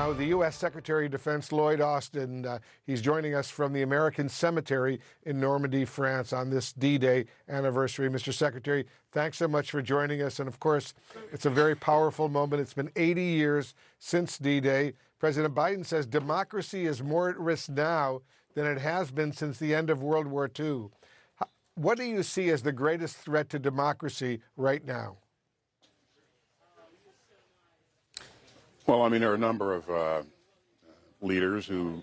now the U.S. Secretary of Defense Lloyd Austin. He's joining us from the American Cemetery in Normandy, France on this D-Day anniversary. Mr. Secretary, thanks so much for joining us. And of course, it's a very powerful moment. It's been 80 years since D-Day. President Biden says democracy is more at risk now than it has been since the end of World War II. What do you see as the greatest threat to democracy right now? Well, I mean, there are a number of leaders who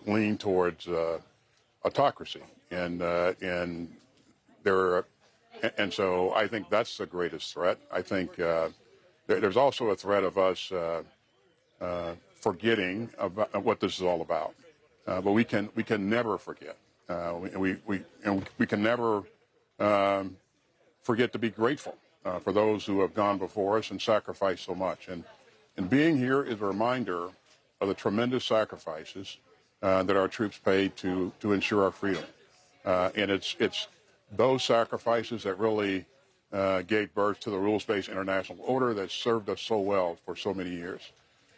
lean towards autocracy, and so I think that's the greatest threat. I think there's also a threat of us forgetting about what this is all about. But we can never forget. We can never forget to be grateful for those who have gone before us and sacrificed so much. And being here is a reminder of the tremendous sacrifices that our troops paid to ensure our freedom. And it's those sacrifices that really gave birth to the rules-based international order that served us so well for so many years.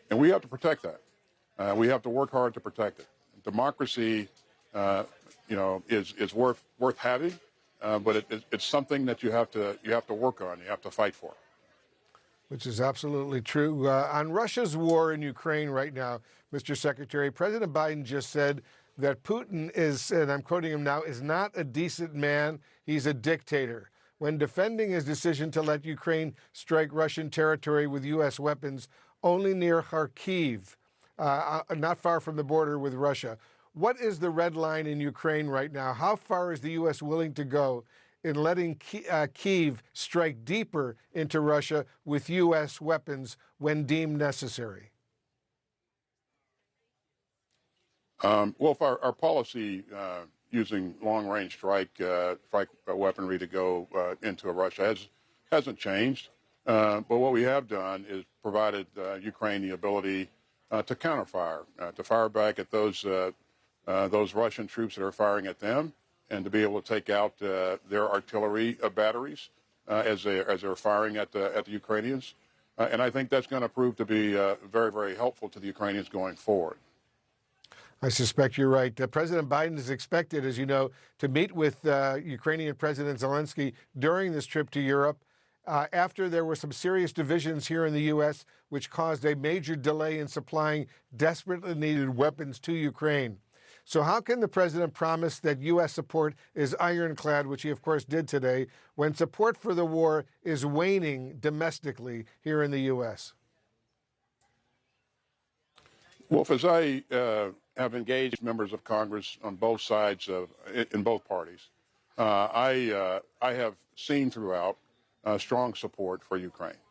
And we have to protect that. We have to work hard to protect it. Democracy, is worth having, but it's something that you have to work on. You have to fight for. Which is absolutely true. On Russia's war in Ukraine right now, Mr. Secretary, President Biden just said that Putin is, and I'm quoting him now, is not a decent man. He's a dictator. When defending his decision to let Ukraine strike Russian territory with U.S. weapons only near Kharkiv, not far from the border with Russia. What is the red line in Ukraine right now? How far is the U.S. willing to go in letting Kyiv strike deeper into Russia with U.S. weapons when deemed necessary? Well, if our policy using long-range strike weaponry to go into Russia hasn't changed, but what we have done is provided Ukraine the ability to counterfire, to fire back at those Russian troops that are firing at them, and to be able to take out their artillery batteries as they're firing at the Ukrainians. And I think that's going to prove to be very, very helpful to the Ukrainians going forward. I suspect you're right. President Biden is expected, as you know, to meet with Ukrainian President Zelensky during this trip to Europe after there were some serious divisions here in the U.S., which caused a major delay in supplying desperately needed weapons to Ukraine. So how can the president promise that U.S. support is ironclad, which he, of course, did today, when support for the war is waning domestically here in the U.S.? Well, as I have engaged members of Congress on both sides in both parties, I have seen throughout strong support for Ukraine.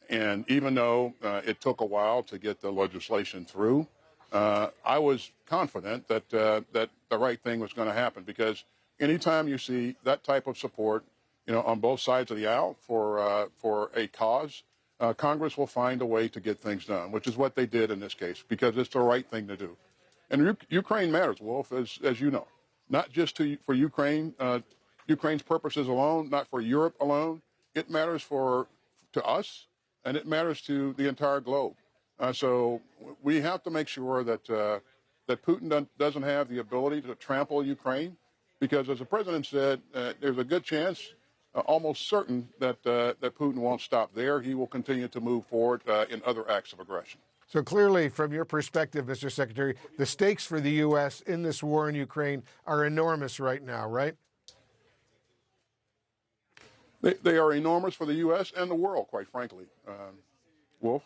And even though it took a while to get the legislation through, I was confident that the right thing was going to happen, because anytime you see that type of support, on both sides of the aisle for a cause, Congress will find a way to get things done, which is what they did in this case, because it's the right thing to do. And Ukraine matters, Wolf, as you know, not just for Ukraine's purposes alone, not for Europe alone. It matters to us, and it matters to the entire globe. So we have to make sure that Putin doesn't have the ability to trample Ukraine, because, as the president said, there's a good chance, almost certain, that Putin won't stop there. He will continue to move forward in other acts of aggression. So clearly, from your perspective, Mr. Secretary, the stakes for the U.S. in this war in Ukraine are enormous right now, right? They are enormous for the U.S. and the world, quite frankly. Wolf?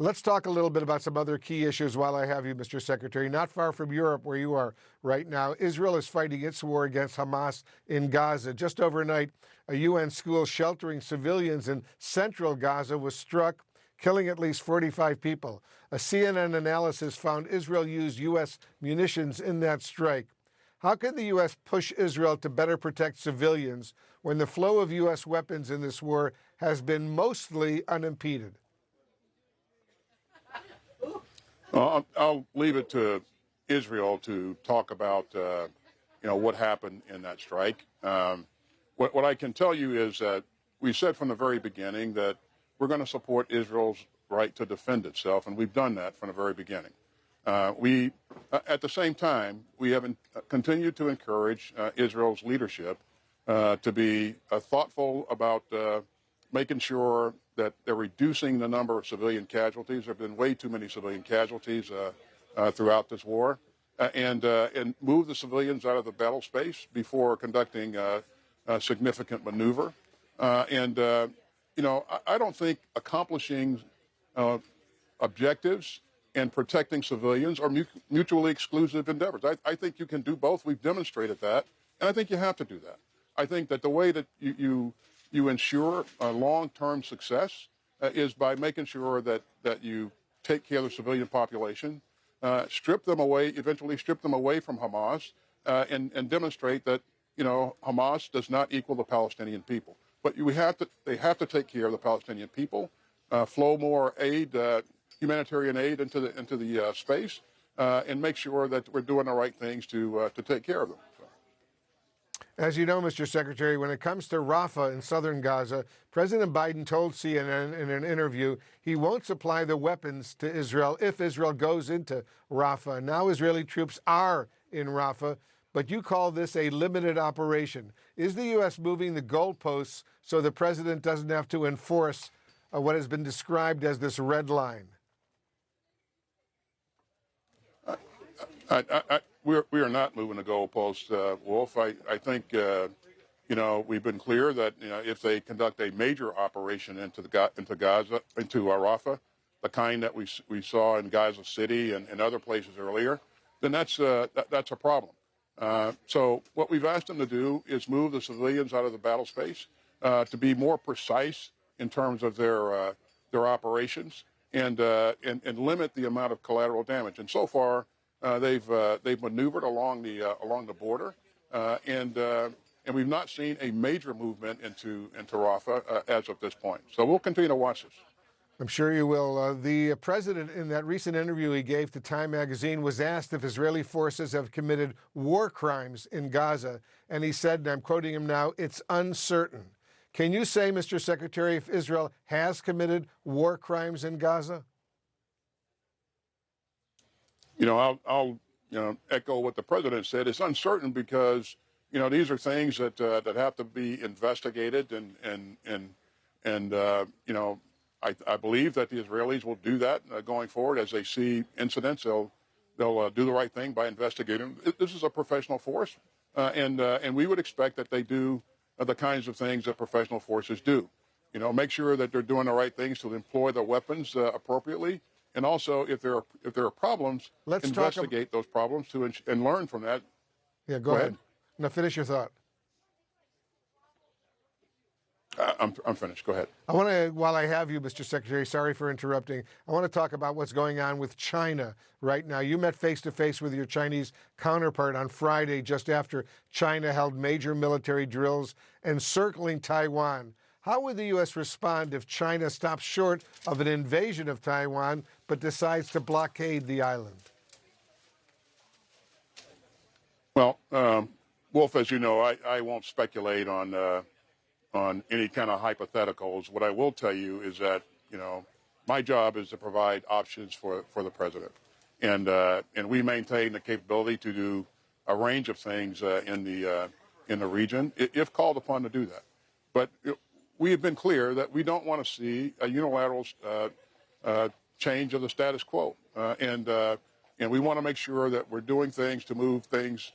Let's talk a little bit about some other key issues while I have you, Mr. Secretary. Not far from Europe, where you are right now, Israel is fighting its war against Hamas in Gaza. Just overnight, a UN school sheltering civilians in central Gaza was struck, killing at least 45 people. A CNN analysis found Israel used U.S. munitions in that strike. How can the U.S. push Israel to better protect civilians when the flow of U.S. weapons in this war has been mostly unimpeded? I'll leave it to Israel to talk about, what happened in that strike. What I can tell you is that we said from the very beginning that we're going to support Israel's right to defend itself, and we've done that from the very beginning. At the same time, we have continued to encourage Israel's leadership to be thoughtful about making sure that they're reducing the number of civilian casualties. There have been way too many civilian casualties throughout this war, and move the civilians out of the battle space before conducting a significant maneuver. I don't think accomplishing objectives and protecting civilians are mutually exclusive endeavors. I think you can do both. We've demonstrated that, and I think you have to do that. I think that the way that you ensure long-term success is by making sure that you take care of the civilian population, eventually strip them away from Hamas, and demonstrate that Hamas does not equal the Palestinian people. But they have to take care of the Palestinian people, flow more aid, humanitarian aid into the space, and make sure that we're doing the right things to take care of them. So. As you know, Mr. Secretary, when it comes to Rafah in southern Gaza, President Biden told CNN in an interview he won't supply the weapons to Israel if Israel goes into Rafah. Now Israeli troops are in Rafah, but you call this a limited operation. Is the U.S. moving the goalposts so the president doesn't have to enforce what has been described as this red line? We are not moving the goalposts, Wolf. I think we've been clear that if they conduct a major operation into Gaza, into Rafah, the kind that we saw in Gaza City and other places earlier, then that's a problem. So what we've asked them to do is move the civilians out of the battle space, to be more precise in terms of their operations, and limit the amount of collateral damage. And so far, they've maneuvered along the border, and we've not seen a major movement into Rafah as of this point. So we'll continue to watch this. I'm sure you will. The president, in that recent interview he gave to Time magazine, was asked if Israeli forces have committed war crimes in Gaza, and he said, and I'm quoting him now, "It's uncertain." Can you say, Mr. Secretary, if Israel has committed war crimes in Gaza? I'll echo what the president said. It's uncertain because these are things that have to be investigated, and I believe that the Israelis will do that going forward. As they see incidents, they'll do the right thing by investigating. This is a professional force, and we would expect that they do the kinds of things that professional forces do. Make sure that they're doing the right things to employ their weapons appropriately, and also if there are problems, investigate those problems and learn from that. Yeah, go ahead. Now finish your thought. I'm finished. Go ahead. I want to, while I have you, Mr. Secretary, sorry for interrupting, I want to talk about what's going on with China right now. You met face-to-face with your Chinese counterpart on Friday, just after China held major military drills encircling Taiwan. How would the U.S. respond if China stops short of an invasion of Taiwan but decides to blockade the island? Well, Wolf, as you know, I won't speculate on any kind of hypotheticals. What I will tell you is that, my job is to provide options for the president. And we maintain the capability to do a range of things in the region if called upon to do that. But we have been clear that we don't want to see a unilateral change of the status quo. And we want to make sure that we're doing things to move things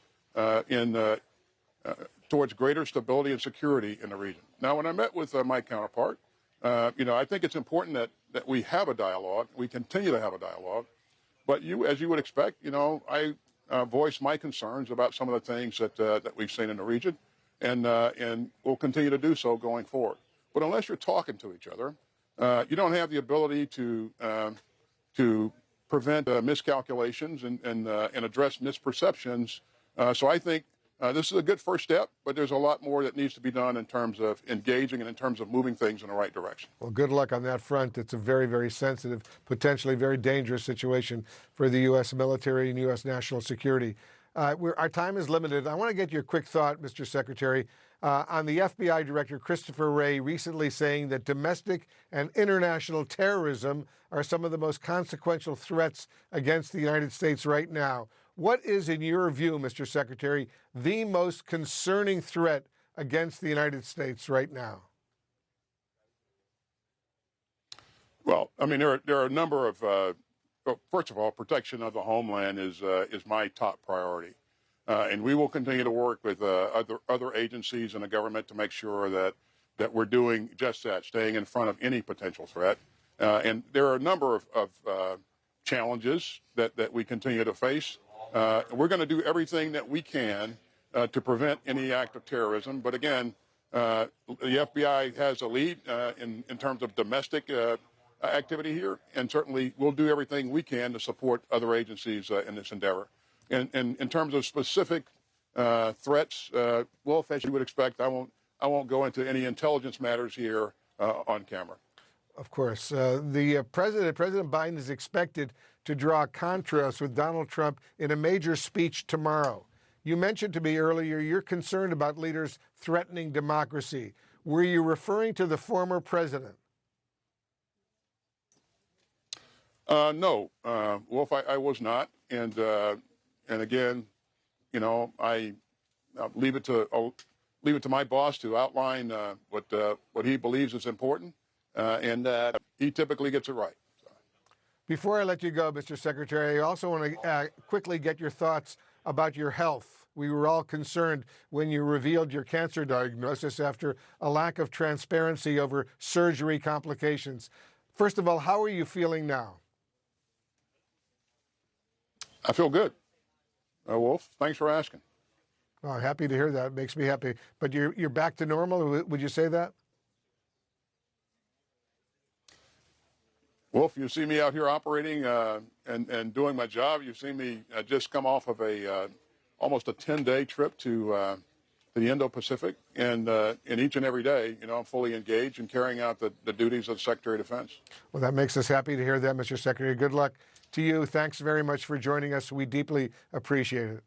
towards greater stability and security in the region. Now, when I met with my counterpart, I think it's important that we have a dialogue. We continue to have a dialogue. But as you would expect, I voiced my concerns about some of the things that we've seen in the region, and we'll continue to do so going forward. But unless you're talking to each other, you don't have the ability to prevent miscalculations and address misperceptions. So I think this is a good first step, but there's a lot more that needs to be done in terms of engaging and in terms of moving things in the right direction. Well, good luck on that front. It's a very, very sensitive, potentially very dangerous situation for the U.S. military and U.S. national security. Our time is limited. I want to get your quick thought, Mr. Secretary. on the FBI Director Christopher Wray recently saying that domestic and international terrorism are some of the most consequential threats against the United States right now. What is, in your view, Mr. Secretary, the most concerning threat against the United States right now? Well, I mean, there are a number of. Well, first of all, protection of the homeland is my top priority, and we will continue to work with other agencies in the government to make sure that we're doing just that, staying in front of any potential threat. And there are a number of challenges that we continue to face. We're going to do everything that we can to prevent any act of terrorism. But again, the FBI has a lead in terms of domestic activity here, and certainly we'll do everything we can to support other agencies in this endeavor. And in terms of specific threats, Wolf, as you would expect, I won't go into any intelligence matters here on camera. Of course. President Biden is expected to draw a contrast with Donald Trump in a major speech tomorrow. You mentioned to me earlier you're concerned about leaders threatening democracy. Were you referring to the former president? No, Wolf, I was not. And again, you know, I'll leave it to my boss to outline what he believes is important, and he typically gets it right. Before I let you go, Mr. Secretary, I also want to quickly get your thoughts about your health. We were all concerned when you revealed your cancer diagnosis after a lack of transparency over surgery complications. First of all, how are you feeling now? I feel good. Wolf, thanks for asking. Oh, happy to hear that. It makes me happy. But you're back to normal? Would you say that? Wolf, you see me out here operating and doing my job. You've seen me just come off of almost a 10-day trip to the Indo-Pacific, and each and every day, you know, I'm fully engaged in carrying out the duties of Secretary of Defense. Well, that makes us happy to hear that, Mr. Secretary. Good luck to you. Thanks very much for joining us. We deeply appreciate it.